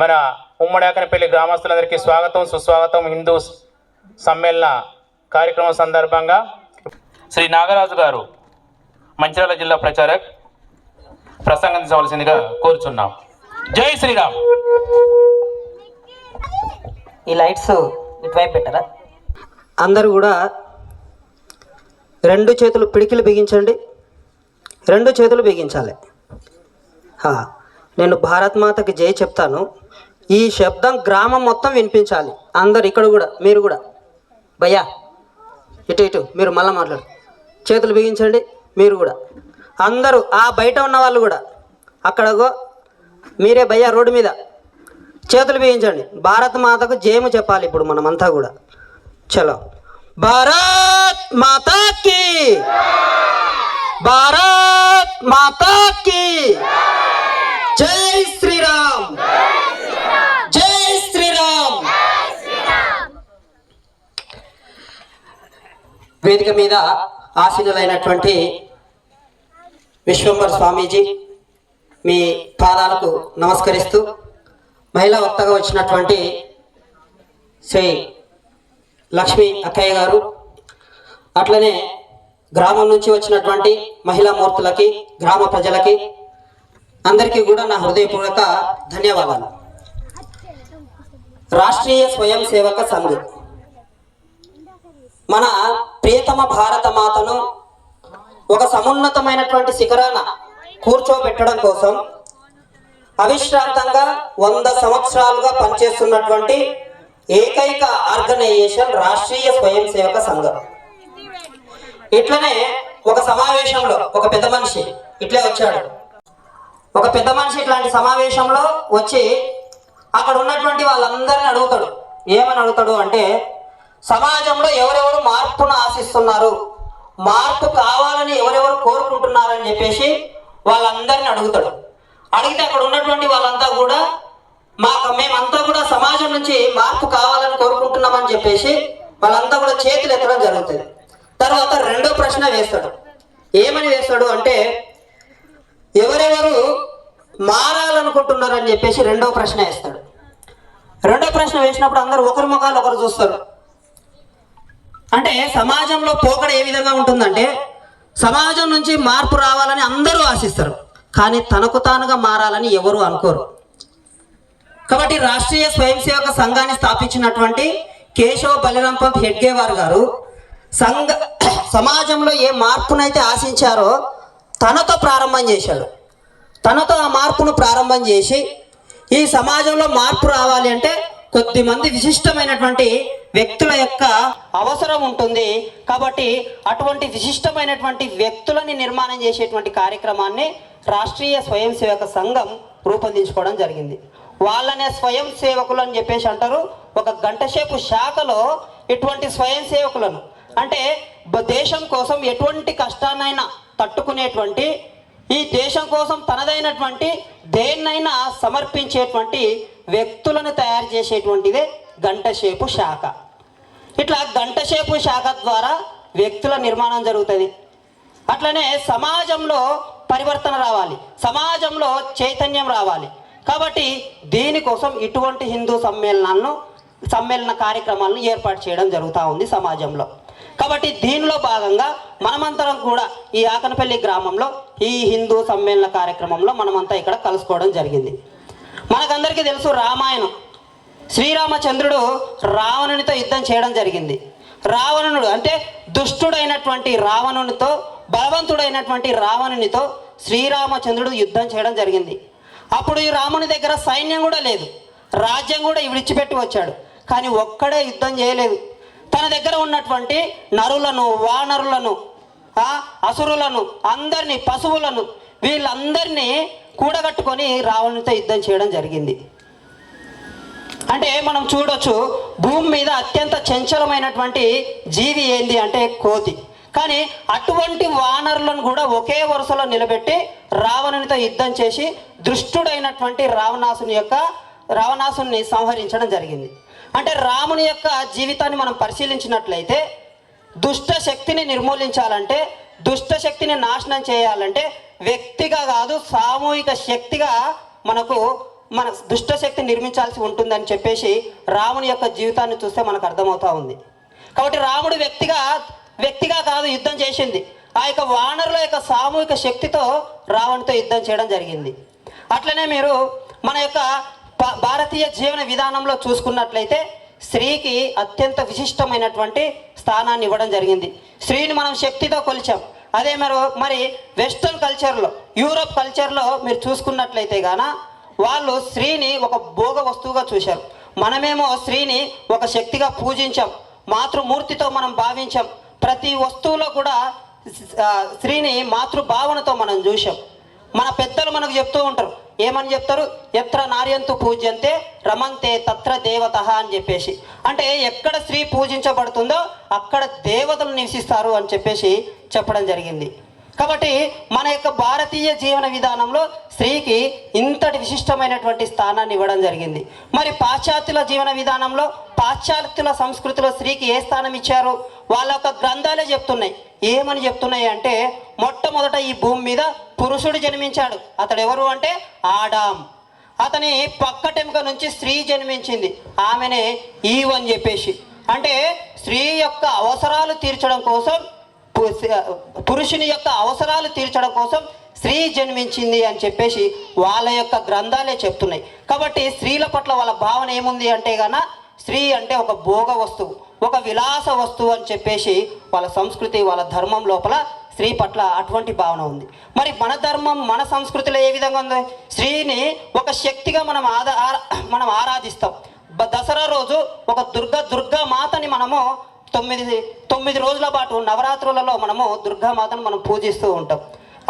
మన ఉమ్మడి ఆకనపల్లి గ్రామస్తులందరికీ స్వాగతం సుస్వాగతం. హిందూ సమ్మేళన కార్యక్రమం సందర్భంగా శ్రీ నాగరాజు గారు మంచిర్యాల జిల్లా ప్రచారక్ ప్రసంగించవలసిందిగా కోరుచున్నాం. జై శ్రీరామ్. ఈ లైట్స్ ఇటువైపు పెట్టరా? అందరూ కూడా రెండు చేతులు పిడికిలు బిగించండి, రెండు చేతులు బిగించాలి. నేను భారత్ మాతకి జై చెప్తాను. ఈ శబ్దం గ్రామం మొత్తం వినిపించాలి. అందరు ఇక్కడ కూడా, మీరు కూడా భయ్యా ఇటు ఇటు మీరు మళ్ళీ మాట్లాడు. చేతులు బిగించండి. మీరు కూడా అందరూ, ఆ బయట ఉన్న వాళ్ళు కూడా అక్కడగో మీరే భయ్యా రోడ్డు మీద చేతులు బిగించండి. భారత్ మాతకు జయము చెప్పాలి ఇప్పుడు మనమంతా కూడా. చలో, భారత్ మాతాకి, భారత్ మాతాకి జై శ్రీరామ్, జై శ్రీరామ్. వేదిక మీద ఆసీనులైనటువంటి విశ్వంబర్ స్వామీజీ మీ పాదాలకు నమస్కరిస్తూ, మహిళా వక్తగా వచ్చినటువంటి శ్రీ లక్ష్మీ అక్కయ్య గారు, అట్లనే గ్రామం నుంచి వచ్చినటువంటి మహిళా మూర్తులకి, గ్రామ ప్రజలకి అందరికీ కూడా నా హృదయపూర్వక ధన్యవాదాలు. రాష్ట్రీయ స్వయం సేవక సంఘ్ మన ప్రియతమ భారత మాతను ఒక సమున్నతమైనటువంటి శిఖరాన కూర్చోబెట్టడం కోసం అవిశ్రాంతంగా 100 సంవత్సరాలుగా పనిచేస్తున్నటువంటి ఏకైక ఆర్గనైజేషన్ రాష్ట్రీయ స్వయం సేవక సంఘం. ఇట్లనే ఒక సమావేశంలో ఒక పెద్ద మనిషి ఇట్లే వచ్చాడు. ఒక పెద్ద మనిషి ఇట్లాంటి సమావేశంలో వచ్చి అక్కడ ఉన్నటువంటి వాళ్ళందరినీ అడుగుతాడు. ఏమని అడుగుతాడు అంటే, సమాజంలో ఎవరెవరు మార్పును ఆశిస్తున్నారు, మార్పు కావాలని ఎవరెవరు కోరుకుంటున్నారని చెప్పేసి వాళ్ళందరినీ అడుగుతాడు. అడిగితే అక్కడ ఉన్నటువంటి వాళ్ళంతా కూడా మేమంతా కూడా సమాజం నుంచి మార్పు కావాలని కోరుకుంటున్నామని చెప్పేసి వాళ్ళంతా కూడా చేతులు ఎత్తడం జరుగుతుంది. తర్వాత రెండో ప్రశ్న వేస్తాడు. ఏమని వేస్తాడు అంటే, ఎవరెవరు మారాలనుకుంటున్నారని చెప్పేసి రెండో ప్రశ్న వేస్తాడు. రెండో ప్రశ్న వేసినప్పుడు అందరూ ఒకరి ముఖాలు ఒకరు చూస్తారు. అంటే సమాజంలో పోకడ ఏ విధంగా ఉంటుందంటే, సమాజం నుంచి మార్పు రావాలని అందరూ ఆశిస్తారు, కానీ తనకు తానుగా మారాలని ఎవరు అనుకోరు. కాబట్టి రాష్ట్రీయ స్వయం సేవక సంఘాన్ని స్థాపించినటువంటి కేశవ బలిరామ్ పంత్ హెడ్గేవార్ గారు సమాజంలో ఏ మార్పునైతే ఆశించారో తనతో ప్రారంభం చేశాడు. తనతో ఆ మార్పును ప్రారంభం చేసి, ఈ సమాజంలో మార్పు రావాలి అంటే కొద్దిమంది విశిష్టమైనటువంటి వ్యక్తుల యొక్క అవసరం ఉంటుంది. కాబట్టి అటువంటి విశిష్టమైనటువంటి వ్యక్తులని నిర్మాణం చేసేటువంటి కార్యక్రమాన్ని రాష్ట్రీయ స్వయం సేవక సంఘం రూపొందించుకోవడం జరిగింది. వాళ్ళనే స్వయం సేవకులు అని చెప్పేసి అంటారు. ఒక గంట సేపు శాఖలో ఇటువంటి స్వయం సేవకులను, అంటే దేశం కోసం ఎటువంటి కష్టాన్నైనా తట్టుకునేటువంటి, ఈ దేశం కోసం తనదైనటువంటి దేన్నైనా సమర్పించేటువంటి వ్యక్తులను తయారు చేసేటువంటిదే గంటసేపు శాఖ. ఇట్లా గంటసేపు శాఖ ద్వారా వ్యక్తుల నిర్మాణం జరుగుతుంది. అట్లనే సమాజంలో పరివర్తన రావాలి, సమాజంలో చైతన్యం రావాలి. కాబట్టి దీనికోసం ఇటువంటి హిందూ సమ్మేళన కార్యక్రమాలను ఏర్పాటు చేయడం జరుగుతూ ఉంది సమాజంలో. కాబట్టి దీనిలో భాగంగా మనమంతరం కూడా ఈ ఆకనపల్లి గ్రామంలో ఈ హిందూ సమ్మేళన కార్యక్రమంలో మనమంతా ఇక్కడ కలుసుకోవడం జరిగింది. మనకందరికీ తెలుసు, రామాయణం, శ్రీరామచంద్రుడు రావణునితో యుద్ధం చేయడం జరిగింది. రావణుడు అంటే దుష్టుడైనటువంటి రావణునితో, బలవంతుడైనటువంటి రావణునితో శ్రీరామచంద్రుడు యుద్ధం చేయడం జరిగింది. అప్పుడు ఈ రాముని దగ్గర సైన్యం కూడా లేదు, రాజ్యం కూడా విడిచిపెట్టి వచ్చాడు. కానీ ఒక్కడే యుద్ధం చేయలేదు. తన దగ్గర ఉన్నటువంటి నరులను, వానరులను, అసురులను, అందరినీ, పశువులను, వీళ్ళందరినీ కూడగట్టుకొని రావణునితో యుద్ధం చేయడం జరిగింది. అంటే మనం చూడొచ్చు, భూమి మీద అత్యంత చంచలమైనటువంటి జీవి ఏంది అంటే కోతి. కానీ అటువంటి వానరులను కూడా ఒకే వరుసలో నిలబెట్టి రావణునితో యుద్ధం చేసి దుష్టుడైనటువంటి రావణాసుని సంహరించడం జరిగింది. అంటే రాముని యొక్క జీవితాన్ని మనం పరిశీలించినట్లయితే, దుష్ట శక్తిని నిర్మూలించాలంటే, దుష్ట శక్తిని నాశనం చేయాలంటే వ్యక్తిగా కాదు, సామూహిక శక్తిగా మనకు మన దుష్టశక్తి నిర్మించాల్సి ఉంటుందని చెప్పేసి రాముని యొక్క జీవితాన్ని చూస్తే మనకు అర్థమవుతా ఉంది. కాబట్టి రాముడు వ్యక్తిగా కాదు యుద్ధం చేసింది, ఆ యొక్క వానరుల యొక్క సామూహిక శక్తితో రావణుతో యుద్ధం చేయడం జరిగింది. అట్లనే మీరు మన యొక్క భారతీయ జీవన విధానంలో చూసుకున్నట్లయితే స్త్రీకి అత్యంత విశిష్టమైనటువంటి స్థానాన్ని ఇవ్వడం జరిగింది. స్త్రీని మనం శక్తితో కొలిచాం. అదే మరి వెస్ట్రన్ కల్చర్లో, యూరోప్ కల్చర్లో మీరు చూసుకున్నట్లయితే గాన వాళ్ళు స్త్రీని ఒక భోగ వస్తువుగా చూశారు. మనమేమో స్త్రీని ఒక శక్తిగా పూజించాం, మాతృమూర్తితో మనం భావించాం. ప్రతి వస్తువులో కూడా స్త్రీని మాతృభావనతో మనం చూసాం. మన పెద్దలు మనకు చెప్తూ ఉంటారు, ఏమని చెప్తారు? ఎత్ర నార్యంతు పూజ్యంతే రమంతే తత్ర దేవత అని చెప్పేసి. అంటే ఎక్కడ స్త్రీ పూజించబడుతుందో అక్కడ దేవతలు నివసిస్తారు అని చెప్పేసి చెప్పడం జరిగింది. కాబట్టి మన యొక్క భారతీయ జీవన విధానంలో స్త్రీకి ఇంతటి విశిష్టమైనటువంటి స్థానాన్ని ఇవ్వడం జరిగింది. మరి పాశ్చాత్యుల జీవన విధానంలో, పాశ్చాత్యుల సంస్కృతిలో స్త్రీకి ఏ స్థానం ఇచ్చారు? వాళ్ళ యొక్క గ్రంథాలే చెప్తున్నాయి. ఏమని చెప్తున్నాయి అంటే, మొట్టమొదట ఈ భూమి మీద పురుషుడు జన్మించాడు. అతడు ఎవరు అంటే ఆడాం. అతని పక్కటెముక నుంచి స్త్రీ జన్మించింది, ఆమెనే ఈవ్ అని చెప్పేసి. అంటే స్త్రీ యొక్క అవసరాలు తీర్చడం కోసం, పురుషుని యొక్క అవసరాలు తీర్చడం కోసం స్త్రీ జన్మించింది అని చెప్పేసి వాళ్ళ యొక్క గ్రంథాలే చెప్తున్నాయి. కాబట్టి స్త్రీల పట్ల వాళ్ళ భావన ఏముంది అంటే గాన, స్త్రీ అంటే ఒక భోగ వస్తువు, ఒక విలాస వస్తువు అని చెప్పేసి వాళ్ళ సంస్కృతి, వాళ్ళ ధర్మం లోపల స్త్రీ పట్ల అటువంటి భావన ఉంది. మరి మన ధర్మం, మన సంస్కృతిలో ఏ విధంగా ఉంది? స్త్రీని ఒక శక్తిగా మనం ఆరాధిస్తాం. దసరా రోజు ఒక దుర్గా మాతని మనము 9 రోజుల పాటు నవరాత్రులలో మనము దుర్గామాతను మనం పూజిస్తూ ఉంటాం.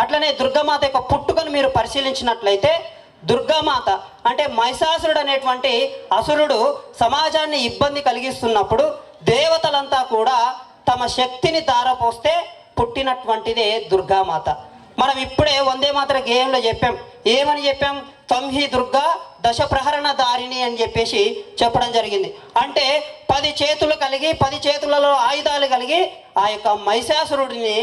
అట్లనే దుర్గామాత యొక్క పుట్టుకను మీరు పరిశీలించినట్లయితే, దుర్గామాత అంటే మహిషాసురుడు అనేటువంటి అసురుడు సమాజాన్ని ఇబ్బంది కలిగిస్తున్నప్పుడు దేవతలంతా కూడా తమ శక్తిని ధారపోస్తే పుట్టినటువంటిదే దుర్గామాత. మనం ఇప్పుడే వందే మాతర గేయంలో చెప్పాం. ఏమని చెప్పాం? తంహి దుర్గా దశ ప్రహరణ దారిని అని చెప్పేసి చెప్పడం జరిగింది. అంటే 10 చేతులు కలిగి, 10 చేతులలో ఆయుధాలు కలిగి ఆ యొక్క మహిషాసురుడిని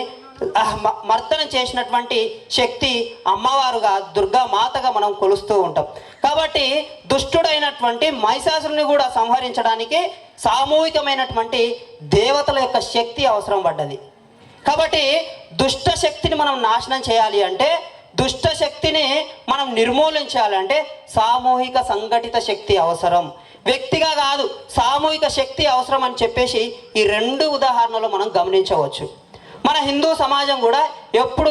మర్దనం చేసినటువంటి శక్తి అమ్మవారుగా, దుర్గా మాతగా మనం కొలుస్తూ ఉంటాం. కాబట్టి దుష్టుడైనటువంటి మహిషాసురుని కూడా సంహరించడానికి సామూహికమైనటువంటి దేవతల యొక్క శక్తి అవసరం పడ్డది. కాబట్టి దుష్ట శక్తిని మనం నాశనం చేయాలి అంటే, దుష్ట శక్తిని మనం నిర్మూలించాలంటే సామూహిక సంఘటిత శక్తి అవసరం. వ్యక్తిగా కాదు, సామూహిక శక్తి అవసరం అని చెప్పేసి ఈ 2 ఉదాహరణలు మనం గమనించవచ్చు. మన హిందూ సమాజం కూడా ఎప్పుడు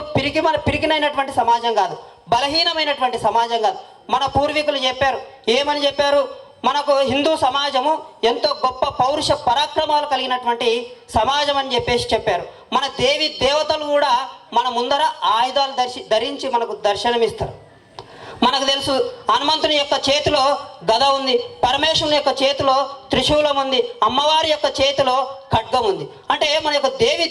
పిరికినైనటువంటి సమాజం కాదు, బలహీనమైనటువంటి సమాజం కాదు. మన పూర్వీకులు చెప్పారు, ఏమని చెప్పారు? మనకు హిందూ సమాజము ఎంతో గొప్ప పౌరుష పరాక్రమాలు కలిగినటువంటి సమాజం అని చెప్పేసి చెప్పారు. మన దేవతలు కూడా మన ముందర ఆయుధాలు ధరించి మనకు దర్శనమిస్తారు. మనకు తెలుసు, హనుమంతుని యొక్క చేతిలో గద ఉంది, పరమేశ్వరుని యొక్క చేతిలో త్రిశూలం ఉంది, అమ్మవారి యొక్క చేతిలో ఖడ్గం ఉంది. అంటే మన యొక్క దేవి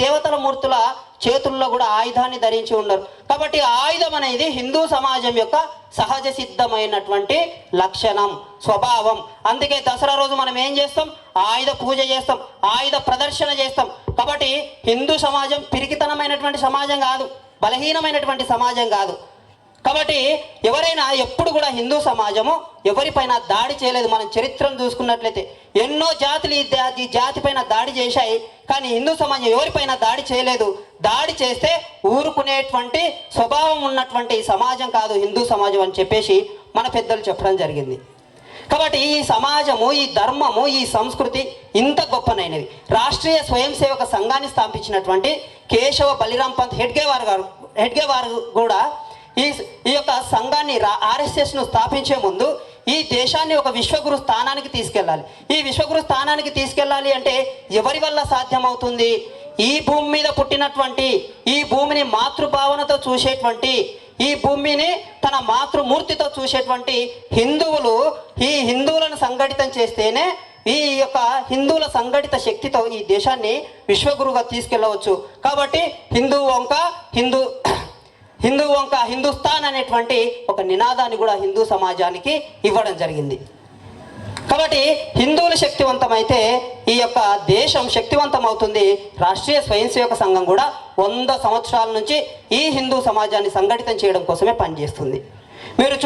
దేవతల మూర్తుల చేతుల్లో కూడా ఆయుధాన్ని ధరించి ఉన్నారు. కాబట్టి ఆయుధం అనేది హిందూ సమాజం యొక్క సహజ సిద్ధమైనటువంటి లక్షణం, స్వభావం. అందుకే దసరా రోజు మనం ఏం చేస్తాం? ఆయుధ పూజ చేస్తాం, ఆయుధ ప్రదర్శన చేస్తాం. కాబట్టి హిందూ సమాజం పిరికితనమైనటువంటి సమాజం కాదు, బలహీనమైనటువంటి సమాజం కాదు. కాబట్టి ఎవరైనా ఎప్పుడు కూడా హిందూ సమాజము ఎవరిపైన దాడి చేయలేదు. మనం చరిత్రను చూసుకున్నట్లయితే ఎన్నో జాతులు ఈ జాతిపైన దాడి చేశాయి, కానీ హిందూ సమాజం ఎవరిపైన దాడి చేయలేదు. దాడి చేస్తే ఊరుకునేటువంటి స్వభావం ఉన్నటువంటి సమాజం కాదు హిందూ సమాజం అని చెప్పేసి మన పెద్దలు చెప్పడం జరిగింది. కాబట్టి ఈ సమాజము, ఈ ధర్మము, ఈ సంస్కృతి ఇంత గొప్పనైనవి. రాష్ట్రీయ స్వయం సేవక సంఘాన్ని స్థాపించినటువంటి కేశవ బలిరామ్ పంత్ హెడ్గే వారు కూడా ఈ యొక్క సంఘాన్ని, ఆర్ఎస్ఎస్ను స్థాపించే ముందు ఈ దేశాన్ని ఒక విశ్వగురు స్థానానికి తీసుకెళ్ళాలి. ఈ విశ్వగురు స్థానానికి తీసుకెళ్ళాలి అంటే ఎవరి వల్ల సాధ్యమవుతుంది? ఈ భూమి మీద పుట్టినటువంటి, ఈ భూమిని మాతృభావనతో చూసేటువంటి, ఈ భూమిని తన మాతృమూర్తితో చూసేటువంటి ఈ హిందువులను సంఘటితం చేస్తేనే ఈ యొక్క హిందువుల సంఘటిత శక్తితో ఈ దేశాన్ని విశ్వగురుగా తీసుకెళ్ళవచ్చు. కాబట్టి హిందుస్థాన్ అనేటువంటి ఒక నినాదాన్ని కూడా హిందూ సమాజానికి ఇవ్వడం జరిగింది. కాబట్టి హిందువులు శక్తివంతమైతే ఈ యొక్క దేశం శక్తివంతం అవుతుంది. రాష్ట్రీయ స్వయం సేవక సంఘం కూడా 100 సంవత్సరాల నుంచి ఈ హిందూ సమాజాన్ని సంఘటితం చేయడం కోసమే పనిచేస్తుంది. మీరు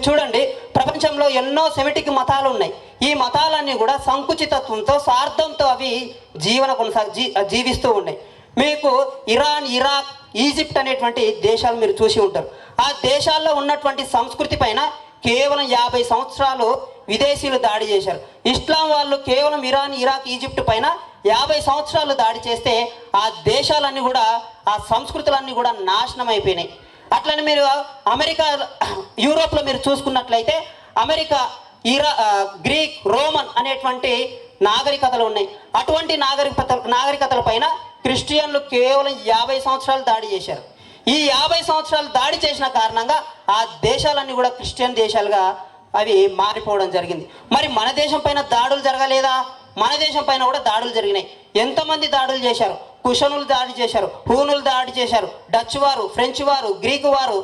చూడండి, ప్రపంచంలో ఎన్నో సెమిటిక్ మతాలు ఉన్నాయి. ఈ మతాలన్నీ కూడా సంకుచితత్వంతో, స్వార్థంతో అవి జీవిస్తూ ఉన్నాయి. మీకు ఇరాన్, ఇరాక్, ఈజిప్ట్ అనేటువంటి దేశాలు మీరు చూసి ఉంటారు. ఆ దేశాల్లో ఉన్నటువంటి సంస్కృతి పైన కేవలం 50 సంవత్సరాలు విదేశీయులు దాడి చేశారు. ఇస్లాం వాళ్ళు కేవలం ఇరాన్, ఇరాక్, ఈజిప్ట్ పైన 50 సంవత్సరాలు దాడి చేస్తే ఆ దేశాలన్నీ కూడా, ఆ సంస్కృతులన్నీ కూడా నాశనం అయిపోయినాయి. అట్లనే మీరు అమెరికా, యూరోప్లో మీరు చూసుకున్నట్లయితే అమెరికా, గ్రీక్, రోమన్ అనేటువంటి నాగరికతలు ఉన్నాయి. అటువంటి నాగరికతల పైన క్రిస్టియన్లు కేవలం 50 సంవత్సరాలు దాడి చేశారు. ఈ 50 సంవత్సరాలు దాడి చేసిన కారణంగా ఆ దేశాలన్నీ కూడా క్రిస్టియన్ దేశాలుగా అవి మారిపోవడం జరిగింది. మరి మన దేశం పైన దాడులు జరగలేదా? మన దేశం పైన కూడా దాడులు జరిగినాయి. ఎంతమంది దాడులు చేశారు? కుషనులు దాడి చేశారు, హూనులు దాడి చేశారు, డచ్ వారు, ఫ్రెంచ్ వారు, గ్రీకు వారు,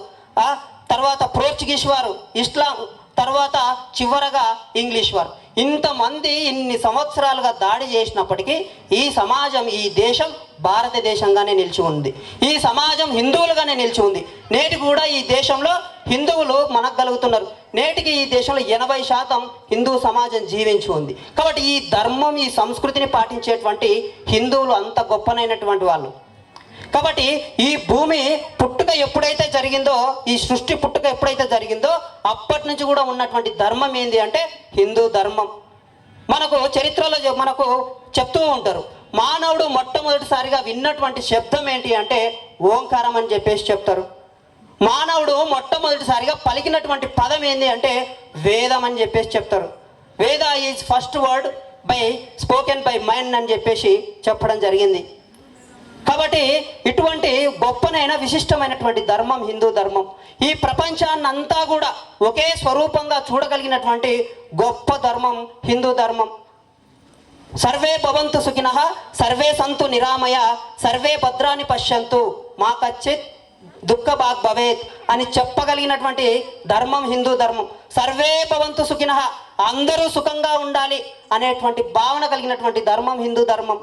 తర్వాత పోర్చుగీస్ వారు, ఇస్లాం, తర్వాత చివరగా ఇంగ్లీష్ వారు. ఇంతమంది ఇన్ని సంవత్సరాలుగా దాడి చేసినప్పటికీ ఈ సమాజం, ఈ దేశం భారతదేశంగానే నిలిచి ఉంది. ఈ సమాజం హిందువులుగానే నిలిచి ఉంది. నేటికి కూడా ఈ దేశంలో హిందువులు మనగలుగుతున్నారు. నేటికి ఈ దేశంలో 80% హిందూ సమాజం జీవించి ఉంది. కాబట్టి ఈ ధర్మం, ఈ సంస్కృతిని పాటించేటువంటి హిందువులు అంత గొప్పనైనటువంటి వాళ్ళు. కాబట్టి ఈ భూమి పుట్టుక ఎప్పుడైతే జరిగిందో, ఈ సృష్టి పుట్టుక ఎప్పుడైతే జరిగిందో అప్పటి నుంచి కూడా ఉన్నటువంటి ధర్మం ఏంది అంటే హిందూ ధర్మం. మనకు చరిత్రలో మనకు చెప్తూ ఉంటారు, మానవుడు మొట్టమొదటిసారిగా విన్నటువంటి శబ్దం ఏంటి అంటే ఓంకారం అని చెప్పేసి చెప్తారు. మానవుడు మొట్టమొదటిసారిగా పలికినటువంటి పదం ఏంది అంటే వేదం అని చెప్పేసి చెప్తారు. వేద is first word spoken by mind అని చెప్పేసి చెప్పడం జరిగింది. కాబట్టి ఇటువంటి గొప్పనైన విశిష్టమైనటువంటి ధర్మం హిందూ ధర్మం. ఈ ప్రపంచాన్నంతా కూడా ఒకే స్వరూపంగా చూడగలిగినటువంటి గొప్ప ధర్మం హిందూ ధర్మం. సర్వే భవంతు సుఖినః, సర్వే సంతు నిరామయ, సర్వే భద్రాని పశ్యంతు, మా కచ్చిత్ దుఃఖ భాగ్ భవేత్ అని చెప్పగలిగినటువంటి ధర్మం హిందూ ధర్మం. సర్వే భవంతు సుఖినః, అందరూ సుఖంగా ఉండాలి అనేటువంటి భావన కలిగినటువంటి ధర్మం హిందూ ధర్మం.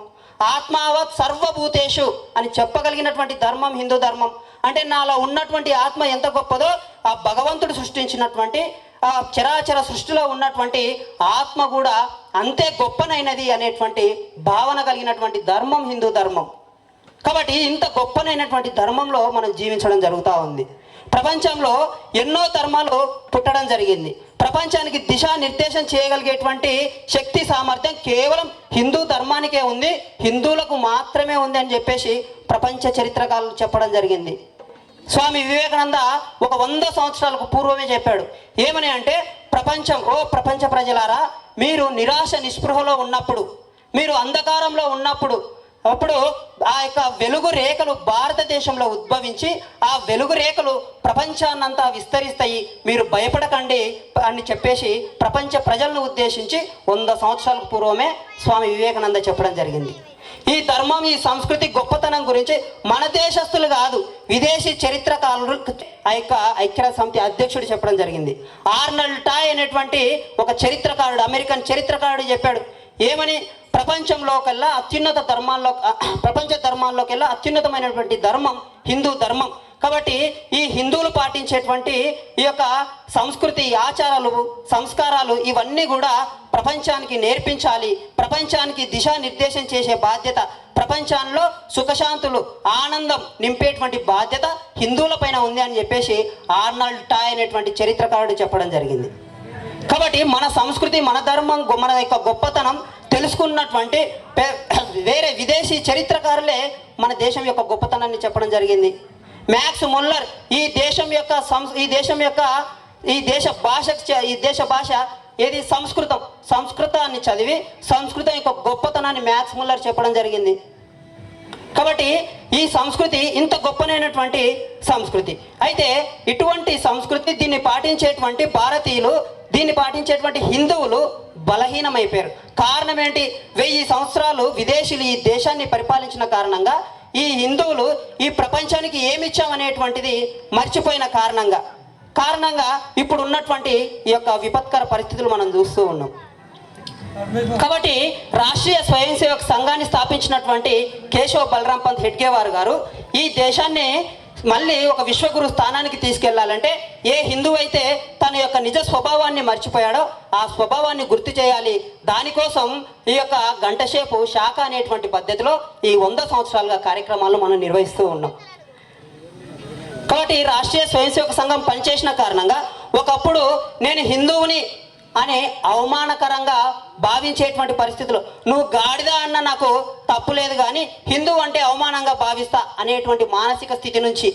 ఆత్మావత్ సర్వభూతేషు అని చెప్పగలిగినటువంటి ధర్మం హిందూ ధర్మం. అంటే నాలో ఉన్నటువంటి ఆత్మ ఎంత గొప్పదో ఆ భగవంతుడు సృష్టించినటువంటి ఆ చరాచర సృష్టిలో ఉన్నటువంటి ఆత్మ కూడా అంతే గొప్పనైనది అనేటువంటి భావన కలిగినటువంటి ధర్మం హిందూ ధర్మం. కాబట్టి ఇంత గొప్పనైనటువంటి ధర్మంలో మనం జీవించడం జరుగుతూ ఉంది. ప్రపంచంలో ఎన్నో ధర్మాలు పుట్టడం జరిగింది. ప్రపంచానికి దిశానిర్దేశం చేయగలిగేటువంటి శక్తి సామర్థ్యం కేవలం హిందూ ధర్మానికే ఉంది, హిందువులకు మాత్రమే ఉంది అని చెప్పేసి ప్రపంచ చరిత్రకారులు చెప్పడం జరిగింది. స్వామి వివేకానంద ఒక 100 సంవత్సరాలకు పూర్వమే చెప్పాడు. ఏమని అంటే ప్రపంచ ప్రజలారా, మీరు నిరాశ నిస్పృహలో ఉన్నప్పుడు, మీరు అంధకారంలో ఉన్నప్పుడు, అప్పుడు ఆ యొక్క వెలుగు రేఖలు భారతదేశంలో ఉద్భవించి ఆ వెలుగు రేఖలు ప్రపంచాన్నంతా విస్తరిస్తాయి, మీరు భయపడకండి అని చెప్పేసి ప్రపంచ ప్రజలను ఉద్దేశించి 100 సంవత్సరాలకు పూర్వమే స్వామి వివేకానంద చెప్పడం జరిగింది. ఈ ధర్మం, ఈ సంస్కృతి గొప్పతనం గురించి మన దేశస్తులు కాదు, విదేశీ చరిత్రకారులు ఆ యొక్క ఐక్యరాజ్య సమితి అధ్యక్షుడు చెప్పడం జరిగింది. ఆర్నల్డ్ టాయ్ అనేటువంటి ఒక చరిత్రకారుడు, అమెరికన్ చరిత్రకారుడు చెప్పాడు. ఏమని? ప్రపంచ ధర్మాల్లోకెల్లా అత్యున్నతమైనటువంటి ధర్మం హిందూ ధర్మం. కాబట్టి ఈ హిందువులు పాటించేటువంటి ఈ యొక్క సంస్కృతి, ఆచారాలు, సంస్కారాలు ఇవన్నీ కూడా ప్రపంచానికి నేర్పించాలి. ప్రపంచానికి దిశానిర్దేశం చేసే బాధ్యత, ప్రపంచంలో సుఖశాంతులు, ఆనందం నింపేటువంటి బాధ్యత హిందువుల పైన ఉంది అని చెప్పేసి ఆర్నల్డ్ టాయ్ అనేటువంటి చరిత్రకారుడు చెప్పడం జరిగింది. కాబట్టి మన సంస్కృతి, మన ధర్మం, మన యొక్క గొప్పతనం తెలుసుకున్నటువంటి వేరే విదేశీ చరిత్రకారులే మన దేశం యొక్క గొప్పతనాన్ని చెప్పడం జరిగింది. మ్యాక్స్ ముల్లర్ ఈ దేశ భాష ఏది సంస్కృతాన్ని చదివి సంస్కృతం యొక్క గొప్పతనాన్ని మ్యాక్స్ ముల్లర్ చెప్పడం జరిగింది. కాబట్టి ఈ సంస్కృతి ఇంత గొప్పనైనటువంటి సంస్కృతి. అయితే ఇటువంటి సంస్కృతి, దీన్ని పాటించేటువంటి భారతీయులు, దీన్ని పాటించేటువంటి హిందువులు బలహీనమైపోయారు. కారణం ఏంటి? 1000 సంవత్సరాలు విదేశీయులు ఈ దేశాన్ని పరిపాలించిన కారణంగా ఈ హిందువులు ఈ ప్రపంచానికి ఏమిచ్చామనేటువంటిది మర్చిపోయిన కారణంగా ఇప్పుడు ఉన్నటువంటి ఈ యొక్క విపత్కర పరిస్థితులు మనం చూస్తూ ఉన్నాం. కాబట్టి రాష్ట్రీయ స్వయం సేవక్ సంఘాన్ని స్థాపించినటువంటి కేశవ్ బలరాం పంత్ హెడ్గేవార్ గారు ఈ దేశాన్ని మళ్ళీ ఒక విశ్వగురు స్థానానికి తీసుకెళ్లాలంటే ఏ హిందువు అయితే తన యొక్క నిజ స్వభావాన్ని మర్చిపోయాడో ఆ స్వభావాన్ని గుర్తు చేయాలి. దానికోసం ఈ యొక్క గంటసేపు శాఖ అనేటువంటి పద్ధతిలో ఈ 100 సంవత్సరాలుగా కార్యక్రమాలను మనం నిర్వహిస్తూ ఉన్నాం. కాబట్టి రాష్ట్రీయ స్వయం సేవక సంఘం పనిచేసిన కారణంగా ఒకప్పుడు నేను హిందువుని అనే అవమానకరంగా భావించేటువంటి పరిస్థితులు, నువ్వు గాడిద అన్న నాకు తప్పు లేదు కానీ హిందువు అంటే అవమానంగా భావిస్తా అనేటువంటి మానసిక స్థితి నుంచి,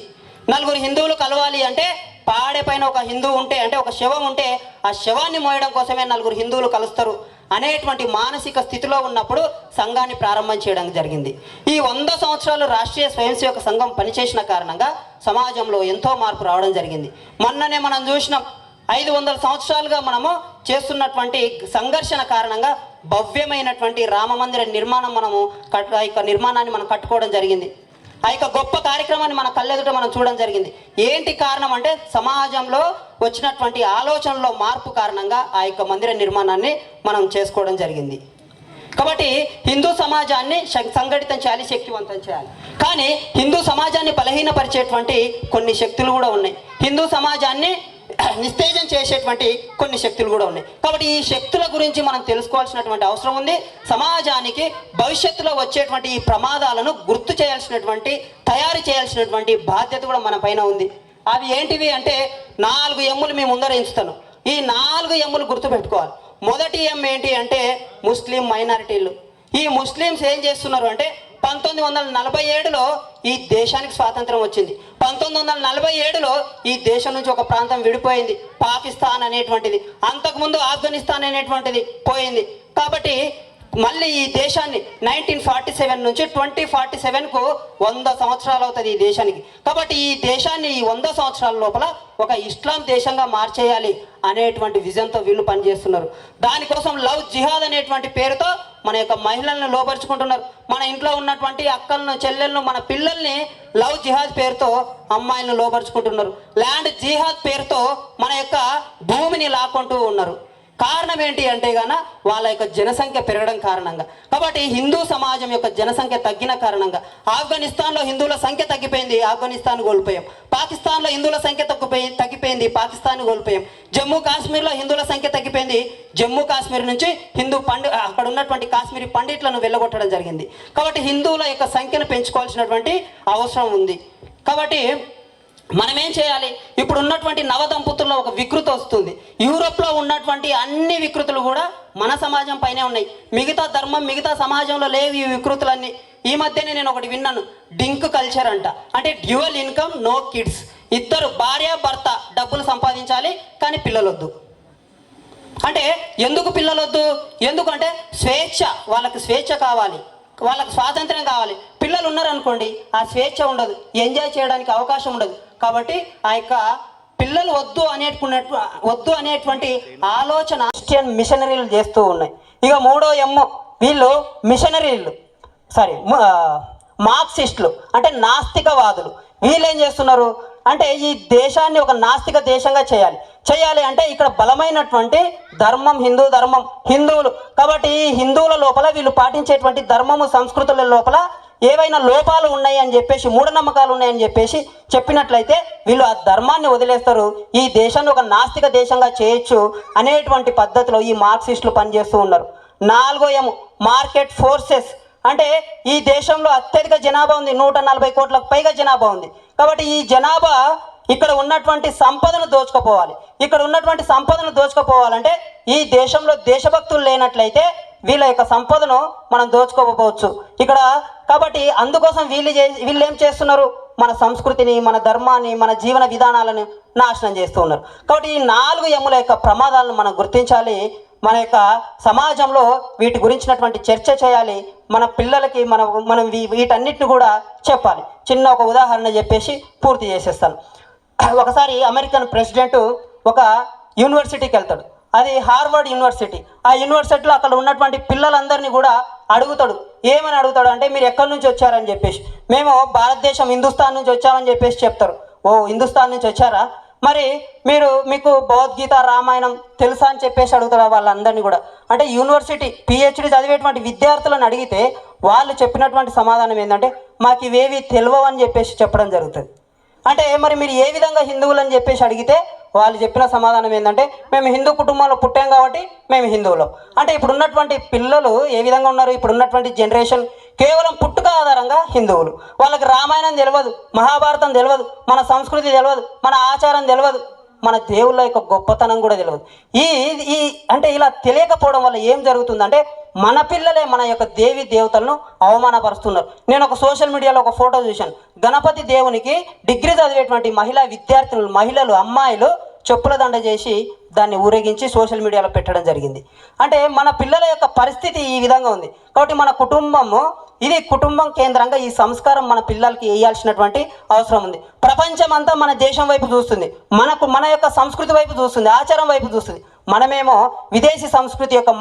నలుగురు హిందువులు కలవాలి అంటే పాడే పైన ఒక హిందువు ఉంటే అంటే ఒక శవం ఉంటే ఆ శవాన్ని మోయడం కోసమే నలుగురు హిందువులు కలుస్తారు అనేటువంటి మానసిక స్థితిలో ఉన్నప్పుడు సంఘాన్ని ప్రారంభం చేయడం జరిగింది. ఈ 100 సంవత్సరాలు రాష్ట్రీయ స్వయం సేవక సంఘం పనిచేసిన కారణంగా సమాజంలో ఎంతో మార్పు రావడం జరిగింది. మొన్ననే మనం చూసినాం, 500 సంవత్సరాలుగా మనము చేస్తున్నటువంటి సంఘర్షణ కారణంగా భవ్యమైనటువంటి రామ మందిర నిర్మాణం ఆ యొక్క నిర్మాణాన్ని మనం కట్టుకోవడం జరిగింది. ఆ యొక్క గొప్ప కార్యక్రమాన్ని మన కళ్ళెదుట మనం చూడడం జరిగింది. ఏంటి కారణం అంటే సమాజంలో వచ్చినటువంటి ఆలోచనలో మార్పు కారణంగా ఆ యొక్క మందిర నిర్మాణాన్ని మనం చేసుకోవడం జరిగింది. కాబట్టి హిందూ సమాజాన్ని సంఘటితం చేయాలి, శక్తివంతం చేయాలి. కానీ హిందూ సమాజాన్ని బలహీనపరిచేటువంటి కొన్ని శక్తులు కూడా ఉన్నాయి, హిందూ సమాజాన్ని నిస్తేజం చేసేటువంటి కొన్ని శక్తులు కూడా ఉన్నాయి. కాబట్టి ఈ శక్తుల గురించి మనం తెలుసుకోవాల్సినటువంటి అవసరం ఉంది. సమాజానికి భవిష్యత్తులో వచ్చేటువంటి ఈ ప్రమాదాలను గుర్తు చేయాల్సినటువంటి, తయారు చేయాల్సినటువంటి బాధ్యత కూడా మన పైన ఉంది. అవి ఏంటివి అంటే 4 ఎమ్ములు మీ ముందర ఎంచుతాను. ఈ 4 ఎమ్ములు గుర్తుపెట్టుకోవాలి. మొదటి ఎమ్ ఏంటి అంటే ముస్లిం మైనారిటీలు. ఈ ముస్లిమ్స్ ఏం చేస్తున్నారు అంటే 1947లో ఈ దేశానికి స్వాతంత్రం వచ్చింది. 1947లో ఈ దేశం నుంచి ఒక ప్రాంతం విడిపోయింది, పాకిస్తాన్ అనేటువంటిది. అంతకుముందు ఆఫ్ఘనిస్తాన్ అనేటువంటిది పోయింది. కాబట్టి మళ్ళీ ఈ దేశాన్ని 1947 నుంచి 2047కు 100 సంవత్సరాలు అవుతుంది ఈ దేశానికి. కాబట్టి ఈ దేశాన్ని ఈ 100 సంవత్సరాల లోపల ఒక ఇస్లాం దేశంగా మార్చేయాలి అనేటువంటి విజన్తో వీళ్ళు పనిచేస్తున్నారు. దానికోసం లవ్ జిహాద్ అనేటువంటి పేరుతో మన యొక్క మహిళలను లోపరుచుకుంటున్నారు. మన ఇంట్లో ఉన్నటువంటి అక్కలను, చెల్లెలను, మన పిల్లల్ని లవ్ జిహాద్ పేరుతో అమ్మాయిలను లోపరుచుకుంటున్నారు. ల్యాండ్ జిహాద్ పేరుతో మన యొక్క భూమిని లాక్కుంటూ ఉన్నారు. కారణం ఏంటి అంటే గాన వాళ్ళ యొక్క జనసంఖ్య పెరగడం కారణంగా. కాబట్టి హిందూ సమాజం యొక్క జనసంఖ్య తగ్గిన కారణంగా ఆఫ్ఘనిస్తాన్లో హిందువుల సంఖ్య తగ్గిపోయింది, ఆఫ్ఘనిస్తాన్ కోల్పోయాం. పాకిస్తాన్లో హిందువుల సంఖ్య తగ్గిపోయింది, పాకిస్తాన్ కోల్పోయాం. జమ్మూ కాశ్మీర్లో హిందువుల సంఖ్య తగ్గిపోయింది, జమ్మూ కాశ్మీర్ నుంచి అక్కడ ఉన్నటువంటి కాశ్మీరీ పండిట్లను వెళ్ళగొట్టడం జరిగింది. కాబట్టి హిందువుల యొక్క సంఖ్యను పెంచుకోవాల్సినటువంటి అవసరం ఉంది. కాబట్టి మనం ఏం చేయాలి? ఇప్పుడు ఉన్నటువంటి నవదంపతుల్లో ఒక వికృతి వస్తుంది. యూరోప్లో ఉన్నటువంటి అన్ని వికృతులు కూడా మన సమాజం పైనే ఉన్నాయి. మిగతా ధర్మం, మిగతా సమాజంలో లేవు ఈ వికృతులన్నీ. ఈ మధ్యనే నేను ఒకటి విన్నాను, డింక్ కల్చర్ అంట. అంటే డ్యూయల్ ఇన్కమ్ నో కిడ్స్. ఇద్దరు భార్య భర్త డబ్బులు సంపాదించాలి కానీ పిల్లలొద్దు. అంటే ఎందుకు పిల్లలొద్దు? ఎందుకంటే స్వేచ్ఛ, వాళ్ళకి స్వేచ్ఛ కావాలి, వాళ్ళకి స్వాతంత్రం కావాలి. పిల్లలు ఉన్నారనుకోండి ఆ స్వేచ్ఛ ఉండదు, ఎంజాయ్ చేయడానికి అవకాశం ఉండదు. కాబట్టి ఆ యొక్క పిల్లలు వద్దు అనేటువంటి ఆలోచన క్రిస్టియన్ మిషనరీలు చేస్తూ ఉన్నాయి. ఇక 3వ ఎమ్ము వీళ్ళు మిషనరీలు, మార్క్సిస్టులు అంటే నాస్తికవాదులు. వీళ్ళు ఏం చేస్తున్నారు అంటే ఈ దేశాన్ని ఒక నాస్తిక దేశంగా చేయాలి అంటే ఇక్కడ బలమైనటువంటి ధర్మం హిందూ ధర్మం, హిందువులు. కాబట్టి ఈ హిందువుల లోపల వీళ్ళు పాటించేటువంటి ధర్మము, సంస్కృతుల లోపల ఏవైనా లోపాలు ఉన్నాయి అని చెప్పేసి, మూఢనమ్మకాలు ఉన్నాయని చెప్పేసి చెప్పినట్లయితే వీళ్ళు ఆ ధర్మాన్ని వదిలేస్తారు. ఈ దేశాన్ని ఒక నాస్తిక దేశంగా చేయొచ్చు అనేటువంటి పద్ధతిలో ఈ మార్క్సిస్టులు పనిచేస్తూ ఉన్నారు. 4వ ఎము మార్కెట్ ఫోర్సెస్. అంటే ఈ దేశంలో అత్యధిక జనాభా ఉంది, 140 కోట్లకు పైగా జనాభా ఉంది. కాబట్టి ఈ జనాభా ఇక్కడ ఉన్నటువంటి సంపదను దోచుకుపోవాలి. ఇక్కడ ఉన్నటువంటి సంపదను దోచుకుపోవాలంటే ఈ దేశంలో దేశభక్తులు లేనట్లయితే వీళ్ళ యొక్క సంపదను మనం దోచుకోకపోవచ్చు ఇక్కడ. కాబట్టి అందుకోసం వీళ్ళు ఏం చేస్తున్నారు? మన సంస్కృతిని, మన ధర్మాన్ని, మన జీవన విధానాలను నాశనం చేస్తూ ఉన్నారు. కాబట్టి ఈ 4 ఎమ్ముల యొక్క ప్రమాదాలను మనం గుర్తించాలి. మన యొక్క సమాజంలో వీటి గురించినటువంటి చర్చ చేయాలి. మన పిల్లలకి మనం వీటన్నిటిని కూడా చెప్పాలి. చిన్న ఒక ఉదాహరణ చెప్పేసి పూర్తి చేసేస్తాను. ఒకసారి అమెరికన్ ప్రెసిడెంట్ ఒక యూనివర్సిటీకి వెళ్తాడు, అది హార్వర్డ్ యూనివర్సిటీ. ఆ యూనివర్సిటీలో అక్కడ ఉన్నటువంటి పిల్లలందరినీ కూడా ఏమని అడుగుతాడు అంటే మీరు ఎక్కడి నుంచి వచ్చారని చెప్పేసి. మేము భారతదేశం హిందుస్థాన్ నుంచి వచ్చామని చెప్పేసి చెప్తారు. ఓ హిందుస్థాన్ నుంచి వచ్చారా, మరి మీకు భగవద్గీత, రామాయణం తెలుసా అని చెప్పేసి అడుగుతారు వాళ్ళందరినీ కూడా. అంటే యూనివర్సిటీ PhD చదివేటువంటి విద్యార్థులను అడిగితే వాళ్ళు చెప్పినటువంటి సమాధానం ఏంటంటే మాకు ఇవేవి తెలియవు అని చెప్పేసి చెప్పడం జరుగుతుంది. అంటే మరి మీరు ఏ విధంగా హిందువులు అని చెప్పేసి అడిగితే వాళ్ళు చెప్పిన సమాధానం ఏంటంటే మేము హిందూ కుటుంబంలో పుట్టాం కాబట్టి మేము హిందువులం. అంటే ఇప్పుడు ఉన్నటువంటి పిల్లలు ఏ విధంగా ఉన్నారు, ఇప్పుడు ఉన్నటువంటి జనరేషన్ కేవలం పుట్టుక ఆధారంగా హిందువులు. వాళ్ళకి రామాయణం తెలియదు, మహాభారతం తెలియదు, మన సంస్కృతి తెలియదు, మన ఆచారం తెలియదు, మన దేవుళ్ళ యొక్క గొప్పతనం కూడా తెలియదు. ఈ ఈ అంటే ఇలా తెలియకపోవడం వల్ల ఏం జరుగుతుందంటే మన పిల్లలే మన యొక్క దేవి దేవతలను అవమానపరుస్తున్నారు. నేను ఒక సోషల్ మీడియాలో ఒక ఫోటో చూశాను. గణపతి దేవునికి డిగ్రీ చదివేటువంటి మహిళలు అమ్మాయిలు చెప్పుల దండ చేసి దాన్ని ఊరేగించి సోషల్ మీడియాలో పెట్టడం జరిగింది. అంటే మన పిల్లల యొక్క పరిస్థితి ఈ విధంగా ఉంది. కాబట్టి మన కుటుంబము ఇది కుటుంబం కేంద్రంగా ఈ సంస్కారం మన పిల్లలకి వేయాల్సినటువంటి అవసరం ఉంది. ప్రపంచం అంతా మన దేశం వైపు చూస్తుంది, మన యొక్క సంస్కృతి వైపు చూస్తుంది, ఆచారం వైపు చూస్తుంది. మనమేమో విదేశీ సంస్కృతి యొక్క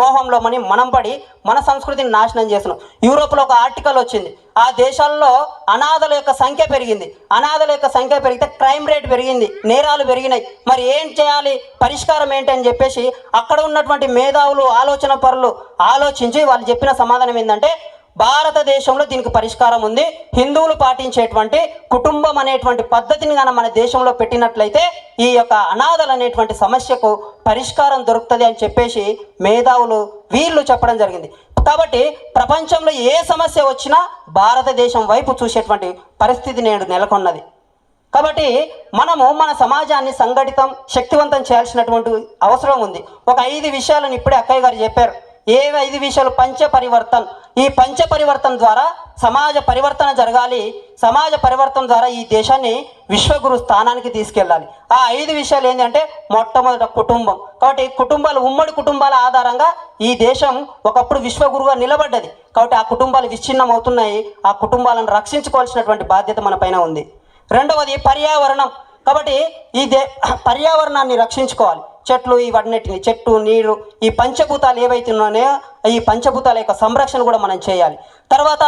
మోహంలో మనం పడి మన సంస్కృతిని నాశనం చేస్తున్నాం. యూరోప్లో ఒక ఆర్టికల్ వచ్చింది, ఆ దేశాల్లో అనాథల యొక్క సంఖ్య పెరిగింది. అనాథల యొక్క సంఖ్య పెరిగితే క్రైమ్ రేట్ పెరిగింది, నేరాలు పెరిగినాయి. మరి ఏం చేయాలి, పరిష్కారం ఏంటి అని చెప్పేసి అక్కడ ఉన్నటువంటి మేధావులు ఆలోచన పరులు ఆలోచించి వాళ్ళు చెప్పిన సమాధానం ఏంటంటే భారతదేశంలో దీనికి పరిష్కారం ఉంది. హిందువులు పాటించేటువంటి కుటుంబం అనేటువంటి పద్ధతిని కనుక మన దేశంలో పెట్టినట్లయితే ఈ యొక్క అనాథలు అనేటువంటి సమస్యకు పరిష్కారం దొరుకుతుంది అని చెప్పేసి మేధావులు వీళ్ళు చెప్పడం జరిగింది. కాబట్టి ప్రపంచంలో ఏ సమస్య వచ్చినా భారతదేశం వైపు చూసేటువంటి పరిస్థితి నేడు నెలకొన్నది. కాబట్టి మనము మన సమాజాన్ని సంఘటితం శక్తివంతం చేయాల్సినటువంటి అవసరం ఉంది. ఒక 5 విషయాలను ఇప్పుడే అక్కయ్య గారు చెప్పారు. ఏ 5 విషయాలు? పంచపరివర్తన్. ఈ పంచపరివర్తన ద్వారా సమాజ పరివర్తన జరగాలి. సమాజ పరివర్తన ద్వారా ఈ దేశాన్ని విశ్వగురు స్థానానికి తీసుకెళ్ళాలి. ఆ 5 విషయాలు ఏంటంటే మొట్టమొదట కుటుంబం. కాబట్టి కుటుంబాలు, ఉమ్మడి కుటుంబాల ఆధారంగా ఈ దేశం ఒకప్పుడు విశ్వగురుగా నిలబడ్డది. కాబట్టి ఆ కుటుంబాలు విచ్ఛిన్నం అవుతున్నాయి. ఆ కుటుంబాలను రక్షించుకోవాల్సినటువంటి బాధ్యత మన పైన ఉంది. రెండవది పర్యావరణం. కాబట్టి పర్యావరణాన్ని రక్షించుకోవాలి. చెట్లు, ఇవన్నిటిని, చెట్టు, నీరు, ఈ పంచభూతాలు ఏవైతే ఉన్నాయో ఈ పంచభూతాల యొక్క సంరక్షణ కూడా మనం చేయాలి. తర్వాత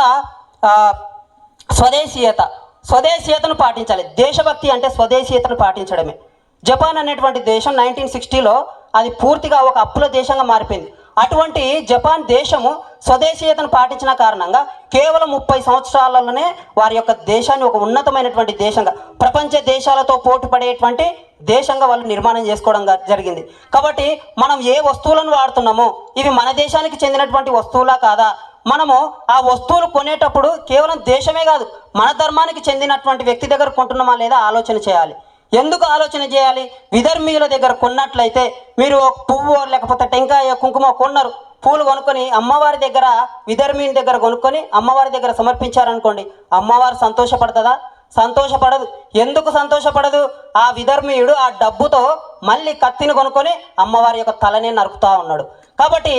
స్వదేశీయతను పాటించాలి. దేశభక్తి అంటే స్వదేశీయతను పాటించడమే. జపాన్ అనేటువంటి దేశం 1960లో అది పూర్తిగా ఒక అప్పుల దేశంగా మారిపోయింది. అటువంటి జపాన్ దేశము స్వదేశీయతను పాటించిన కారణంగా కేవలం 30 సంవత్సరాలలోనే వారి యొక్క దేశాన్ని ఒక ఉన్నతమైనటువంటి దేశంగా, ప్రపంచ దేశాలతో పోటీ పడేటువంటి దేశంగా వాళ్ళు నిర్మాణం చేసుకోవడం జరిగింది. కాబట్టి మనం ఏ వస్తువులను వాడుతున్నామో ఇవి మన దేశానికి చెందినటువంటి వస్తువులా కాదా, మనము ఆ వస్తువులు కొనేటప్పుడు కేవలం దేశమే కాదు మన ధర్మానికి చెందినటువంటి వ్యక్తి దగ్గర కొంటున్నామా లేదా ఆలోచన చేయాలి. ఎందుకు ఆలోచన చేయాలి? విధర్మీయుల దగ్గర కొన్నట్లయితే మీరు పువ్వు లేకపోతే టెంకాయ కుంకుమ కొన్నారు, పూలు కొనుక్కొని అమ్మవారి దగ్గర, విధర్మీయుని దగ్గర కొనుక్కొని అమ్మవారి దగ్గర సమర్పించారనుకోండి, అమ్మవారు సంతోషపడుతుందా? సంతోషపడదు. ఎందుకు సంతోషపడదు? ఆ విధర్మీయుడు ఆ డబ్బుతో మళ్ళీ కత్తిని కొనుక్కొని అమ్మవారి యొక్క తలనే నరుకుతా ఉన్నాడు. కాబట్టి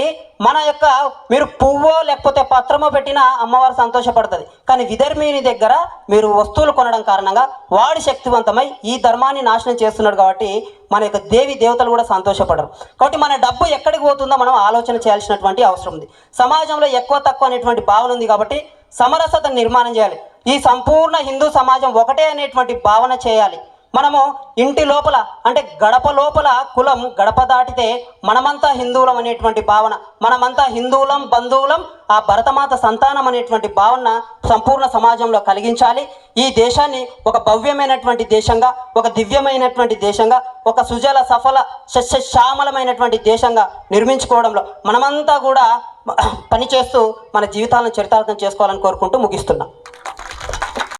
మన యొక్క మీరు పువ్వో లేకపోతే పత్రమో పెట్టినా అమ్మవారు సంతోషపడుతుంది. కానీ విధర్మీయుని దగ్గర మీరు వస్తువులు కొనడం కారణంగా వాడి శక్తివంతమై ఈ ధర్మాన్ని నాశనం చేస్తున్నాడు. కాబట్టి మన యొక్క దేవి దేవతలు కూడా సంతోషపడరు. కాబట్టి మన డబ్బు ఎక్కడికి పోతుందో మనం ఆలోచన చేయాల్సినటువంటి అవసరం ఉంది. సమాజంలో ఎక్కువ తక్కువ అనేటువంటి భావన ఉంది. కాబట్టి సమరసతను నిర్మాణం చేయాలి. ఈ సంపూర్ణ హిందూ సమాజం ఒకటే అనేటువంటి భావన చేయాలి. మనము ఇంటి లోపల అంటే గడప లోపల కులం గడప దాటితే మనమంతా హిందువులం అనేటువంటి భావన, మనమంతా హిందువులం, బంధువులం, ఆ భరతమాత సంతానం అనేటువంటి భావన సంపూర్ణ సమాజంలో కలిగించాలి. ఈ దేశాన్ని ఒక భవ్యమైనటువంటి దేశంగా, ఒక దివ్యమైనటువంటి దేశంగా, ఒక సుజల సఫల సస్యశ్యామలమైనటువంటి దేశంగా నిర్మించుకోవడంలో మనమంతా కూడా పనిచేస్తూ మన జీవితాలను చరితార్థం చేసుకోవాలని కోరుకుంటూ ముగిస్తున్నాం.